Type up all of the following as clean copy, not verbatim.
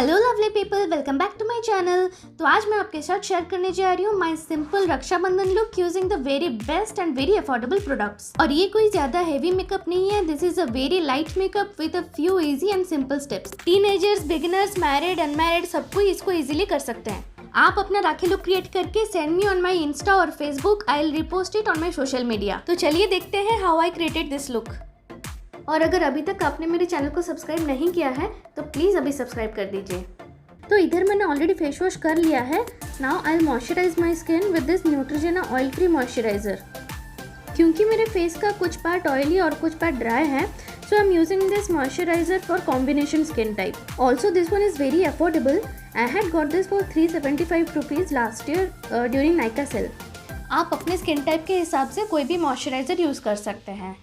Hello lovely people, welcome back to my channel. तो आज मैं आपके साथ शेयर करने जा रही हूँ my simple Raksha Bandhan look using the very best and very affordable products. और ये कोई ज्यादा हेवी मेकअप नहीं है, this is a very light makeup with a few easy and simple steps. Teenagers, beginners, married, unmarried सब कोई इसको इजीली कर सकते हैं। आप अपना राखी लुक क्रिएट करके send me on my Insta और Facebook, I will repost it on my social media. तो चलिए देखते हैं how I created this look. और अगर अभी तक आपने मेरे चैनल को सब्सक्राइब नहीं किया है तो प्लीज़ अभी सब्सक्राइब कर दीजिए। तो इधर मैंने ऑलरेडी फेस वॉश कर लिया है। Now I will moisturise my skin with this Neutrogena oil free moisturiser. क्योंकि मेरे फेस का कुछ पार्ट ऑयली और कुछ पार्ट ड्राई है, so I'm using this moisturizer for combination skin type. Also this one is very affordable. I had got this for 375 rupees last year during Nykaa sale. आप अपने skin type के हिसाब से कोई भी मॉइस्चराइजर यूज़ कर सकते हैं।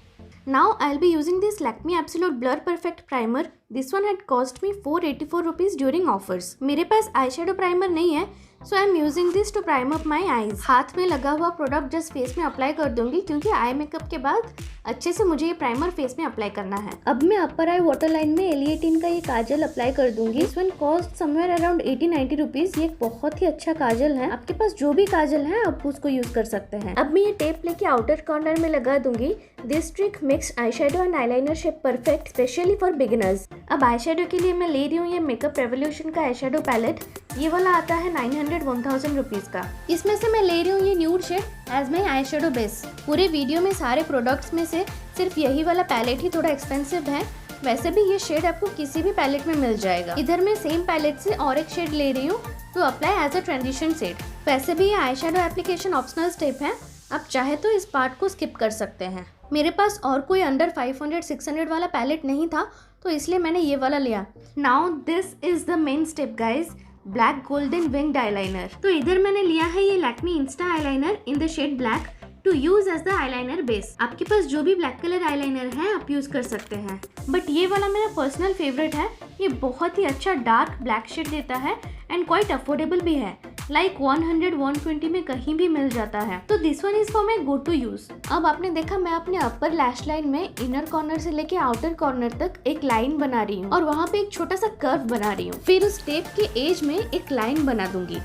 Now I'll be using this Lakme Absolute Blur Perfect Primer. This one had cost me 484 rupees during offers. मेरे पास आई शेडो प्राइमर नहीं है, so I'm using this to prime up my eyes. हाथ में लगा हुआ प्रोडक्ट जस्ट फेस में apply कर दूंगी क्योंकि आई मेकअप के बाद अच्छे से मुझे ये प्राइमर फेस में अप्लाई करना है। अब मैं अपर आई वाटर लाइन में L18 का ये काजल अप्लाई कर दूंगी। This one cost somewhere around 80-90 rupees. ये एक बहुत ही अच्छा काजल है, आपके पास जो भी काजल है आप उसको यूज कर सकते हैं। अब मैं ये टेप लेके आउटर कॉर्नर में लगा दूंगी। This trick makes eye shadow and eyeliner shape perfect, specially for beginners. अब आई शेडो के लिए मैं ले रही हूँ ये मेकअप रेवोल्यूशन का आई शेडो पैलेट। ये वाला आता है 900-1000 रुपीज का। इसमें से मैं ले रही हूँ ये nude shade as my eye shadow base. पूरे वीडियो में सारे प्रोडक्ट्स में से सिर्फ यही वाला पैलेट ही थोड़ा एक्सपेंसिव है, वैसे भी ये शेड आपको किसी भी पैलेट में मिल जाएगा। इधर मैं सेम पैलेट से और एक शेड ले रही हूँ to apply as a transition shade. वैसे भी ये eye shadow application optional step है, आप चाहे तो इस पार्ट को स्किप कर सकते हैं। मेरे पास और कोई अंडर 500-600 वाला पैलेट नहीं था, तो इसलिए मैंने ये वाला लिया। Now this is the main step guys, black golden winged eyeliner. तो इधर मैंने लिया है ये Lakme insta eyeliner in the shade black to use as the eyeliner base. आपके पास जो भी ब्लैक कलर आईलाइनर है आप यूज कर सकते हैं, बट ये वाला मेरा पर्सनल फेवरेट है। ये बहुत ही अच्छा डार्क ब्लैक शेड देता है एंड क्वाइट अफोर्डेबल भी है, लाइक 100-120 में कहीं भी मिल जाता है। तो this one is for my go to use. अब आपने देखा मैं अपने अपर लैश लाइन में इनर कॉर्नर से लेके आउटर कॉर्नर तक एक लाइन बना रही हूँ और वहाँ पे एक छोटा सा कर्व बना रही हूँ। फिर उस टेप के एज में एक लाइन बना दूंगी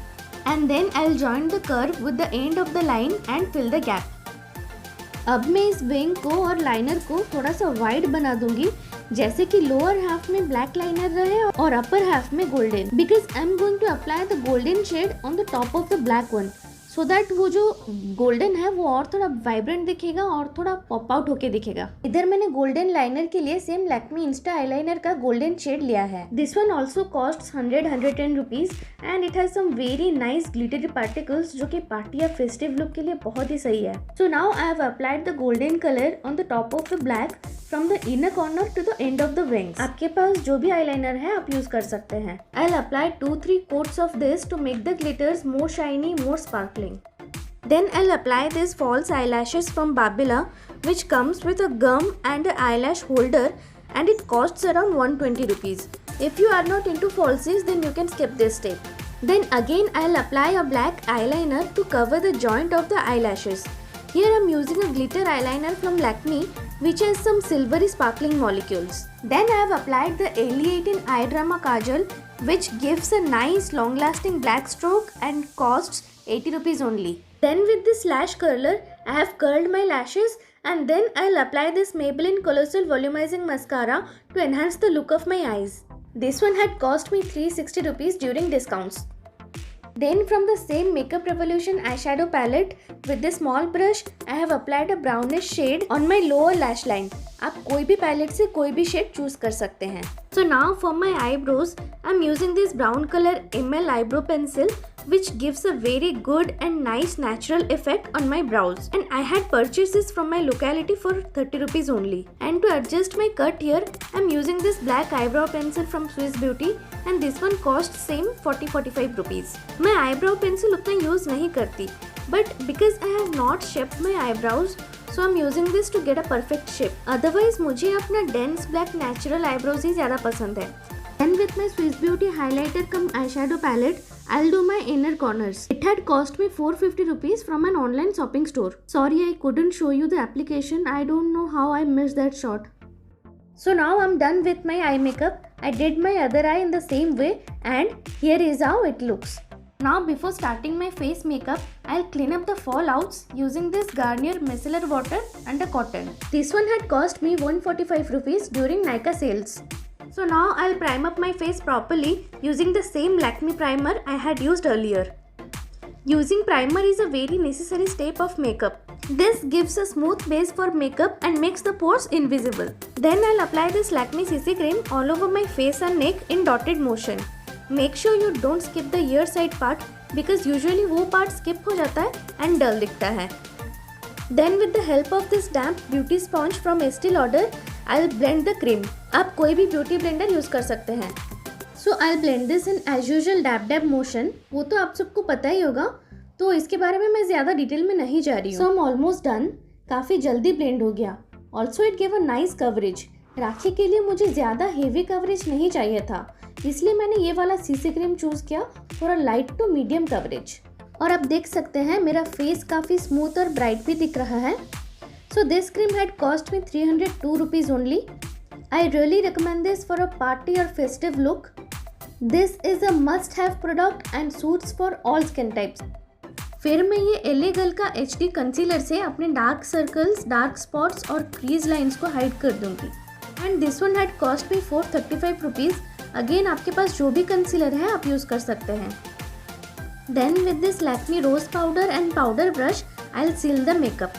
and then I will join the curve with the end of the line and fill the gap. अब मैं इस विंग को और लाइनर को थोड़ा सा वाइड बना दूंगी, जैसे कि लोअर हाफ में ब्लैक लाइनर रहे और अपर हाफ में golden, because I am going to apply the golden shade on the top of the black one, so that वो जो गोल्डन है वो और थोड़ा वाइब्रेंट दिखेगा और थोड़ा पॉप आउट होके दिखेगा। इधर मैंने गोल्डन लाइनर के लिए सेम लैक्मे इंस्टा आईलाइनर का गोल्डन शेड लिया है। This one also cost 100-110 rupees and it has some very nice glittery particles जो कि पार्टी या फेस्टिव लुक के लिए बहुत ही सही है। So now I have applied the golden colour on the top of the black from the inner corner to the end of the wings. आपके पास जो भी आईलाइनर है आप यूज कर सकते हैं। आई will apply 2-3 coats of this to make the glitters more shiny, more sparkling. Then I'll apply this false eyelashes from Babila, which comes with a gum and an eyelash holder, and it costs around 120 rupees. If you are not into falsies, then you can skip this step. Then again I'll apply a black eyeliner to cover the joint of the eyelashes. Here I'm using a glitter eyeliner from Lakme, which has some silvery sparkling molecules. Then I have applied the L18 Eye Drama Kajal, which gives a nice long lasting black stroke and costs 80 rupees only. Then with this lash curler, I have curled my lashes and then I'll apply this Maybelline Colossal Volumizing Mascara to enhance the look of my eyes. This one had cost me 360 rupees during discounts. Then from the same Makeup Revolution eyeshadow palette, with this small brush, I have applied a brownish shade on my lower lash line. आप कोई भी palette से कोई भी shade choose कर सकते हैं। So now for my eyebrows, I'm using this brown color ML eyebrow pencil, which gives a very good and nice natural effect on my brows. And I had purchased this from my locality for 30 rupees only. And to adjust my cut here, I'm using this black eyebrow pencil from Swiss Beauty, and this one cost same 40-45 rupees. मैं eyebrow pencil उतना use नहीं करती, but because I have not shaped my eyebrows, so I'm using this to get a perfect shape. Otherwise मुझे अपना dense black natural eyebrows ही ज़्यादा पसंद है। Then with my Swiss Beauty highlighter cum eyeshadow palette, I'll do my inner corners. It had cost me 450 rupees from an online shopping store. Sorry I couldn't show you the application. I don't know how I missed that shot. So now I'm done with my eye makeup. I did my other eye in the same way and here is how it looks. Now before starting my face makeup, I'll clean up the fallouts using this Garnier micellar water and a cotton. This one had cost me 145 rupees during Nykaa sales. So now I'll prime up my face properly using the same Lakme primer I had used earlier. Using primer is a very necessary step of makeup. This gives a smooth base for makeup and makes the pores invisible. Then I'll apply this Lakme CC cream all over my face and neck in dotted motion. Make sure you don't skip the ear side part because usually वो part skip हो जाता है and dull दिखता है. Then with the help of this damp beauty sponge from Estee Lauder, I'll blend the cream. आप कोई भी beauty blender use कर सकते हैं. So I'll blend this in as usual dab motion. वो तो आप सबको पता ही होगा, तो इसके बारे में मैं ज़्यादा डिटेल में नहीं जा रही हूँ. So I'm almost done. काफ़ी जल्दी blend हो गया. Also it gave a nice coverage. राखी के लिए मुझे ज़्यादा हेवी कवरेज नहीं चाहिए था, इसलिए मैंने ये वाला सीसी क्रीम चूज़ किया for a light to medium coverage. और आप देख सकते हैं मेरा फेस काफ़ी स्मूथ और ब्राइट भी दिख रहा है. So this cream had cost me 302 rupees only. I really recommend this for a party और festive look. This is a must have product and suits for all skin types. फिर मैं ये LA girl का HD concealer से अपने dark circles, dark spots और crease lines को hide कर दूंगी. And this one had cost me 435 rupees. Again आपके पास जो भी कंसीलर है आप यूज़ कर सकते हैं. Then with this Lakme rose powder and powder brush I will seal the makeup.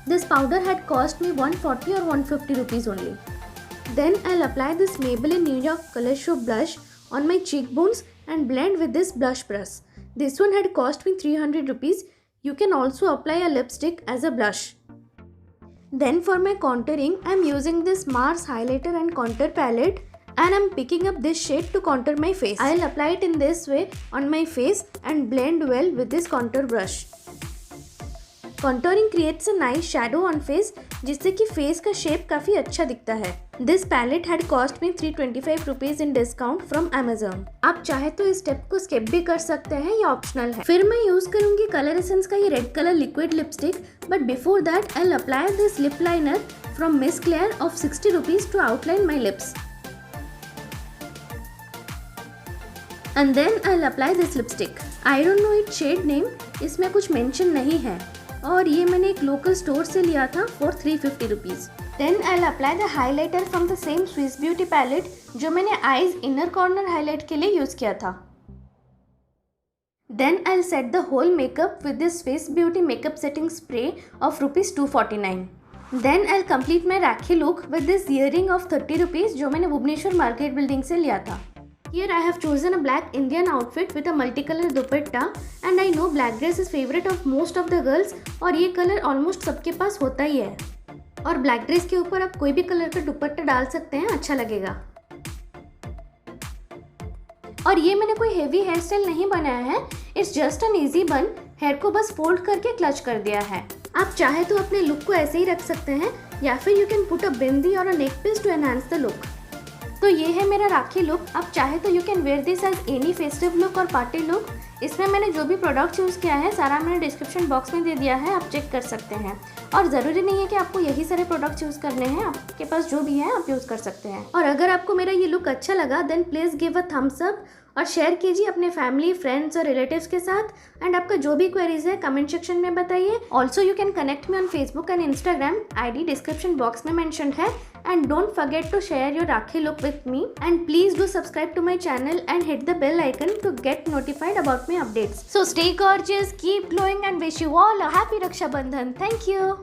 This powder had cost me 140 और 150 rupees only. Then I will apply this Maybelline New York Color Show blush on my cheekbones and blend with this blush brush. This one had cost me 300 rupees. You can also apply a lipstick as a blush. Then for my contouring, I am using this Mars highlighter and contour palette and I am picking up this shade to contour my face. I will apply it in this way on my face and blend well with this contour brush. Contouring creates a nice shadow on face जिससे कि face का shape काफ़ी अच्छा दिखता है. This palette had cost me 325 rupees in discount from Amazon. आप चाहे तो इस स्टेप को स्किप भी कर सकते हैं, ये ऑप्शनल है. फिर मैं यूज़ करूँगी कलर एसेंस का ये red colour liquid lipstick. But before that I will apply this lip liner from Miss Claire of 60 rupees to outline my lips. And then I'll apply this lipstick. I don't know its shade name. इसमें कुछ mention नहीं है और ये मैंने एक local store से लिया था for 350 rupees. Then I'll apply the highlighter from the same Swiss Beauty palette जो मैंने eyes inner corner highlight के लिए यूज़ किया था. Then I'll set the whole makeup with this Swiss Beauty makeup setting spray of rupees 249. Then I'll complete my Rakhi look with this earring of 30 rupees जो मैंने Bhubaneswar market building से लिया था. Here I have chosen a black Indian outfit with a multicolor dupatta and I know black dress is favorite of most of the girls और ये colour almost सबके पास होता ही है. और ब्लैक ड्रेस के ऊपर आप कोई भी कलर का दुपट्टा डाल सकते हैं, अच्छा लगेगा. और ये मैंने कोई हेवी हेयर स्टाइल नहीं बनाया है, इट्स जस्ट एन ईजी बन. हेयर को बस फोल्ड करके क्लच कर दिया है. आप चाहे तो अपने लुक को ऐसे ही रख सकते हैं या फिर you can put a bindi और a neck piece to enhance the look. तो ये है मेरा राखी लुक. आप चाहे तो you can wear this as any festive look और पार्टी लुक. इसमें मैंने जो भी प्रोडक्ट्स यूज़ किया है सारा मैंने डिस्क्रिप्शन बॉक्स में दे दिया है, आप चेक कर सकते हैं. और ज़रूरी नहीं है कि आपको यही सारे प्रोडक्ट्स यूज़ करने हैं, आपके पास जो भी है आप यूज़ कर सकते हैं. और अगर आपको मेरा ये लुक अच्छा लगा then please give a thumbs up और शेयर कीजिए अपने फैमिली, फ्रेंड्स और रिलेटिव्स के साथ. एंड आपका जो भी क्वेरीज है कमेंट सेक्शन में बताइए. Also you can connect me on Facebook and Instagram. ID description box में मेंशन्ड है. And don't forget to share your Rakhi look with me. And please do subscribe to my channel and hit the bell icon to get notified about my updates. So stay gorgeous, keep glowing and wish you all a happy Raksha Bandhan. Thank you.